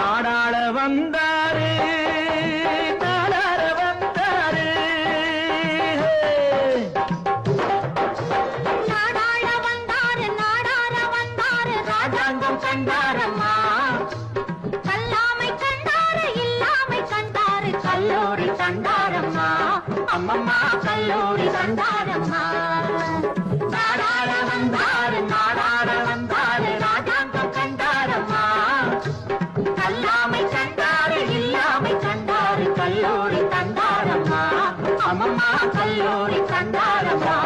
நாடாள வந்தாரு நாடாள வந்தாரு நாடாள வந்தாரு நாடாள வந்தாரு ராஜாங்கம் கண்டாரம்மா கல்லாமை கண்டாரு இல்லாமை கண்டாரு கல்லூரி கண்டாரம்மா அம்மம்மா கல்லூரி கண்டாரம்மா நாடாள வந்தாரு நாடாள வந்தாரு ராஜாங்கம் கண்டாரம்மா கல்லாமை கண்டாரு இல்லாமை கண்டாரு கல்லூரி கண்டாரம்மா அம்மம்மா கல்லூரி கண்டாரம்மா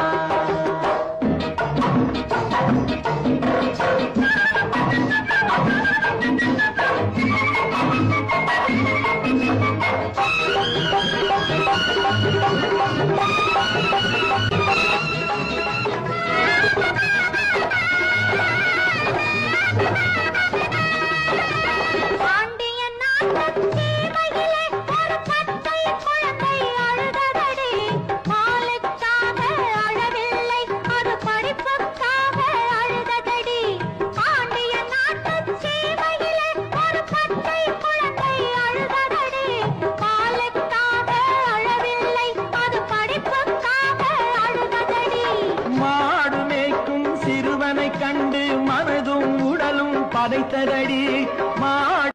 கண்டு மனதும் உடலும் பதைத்ததடி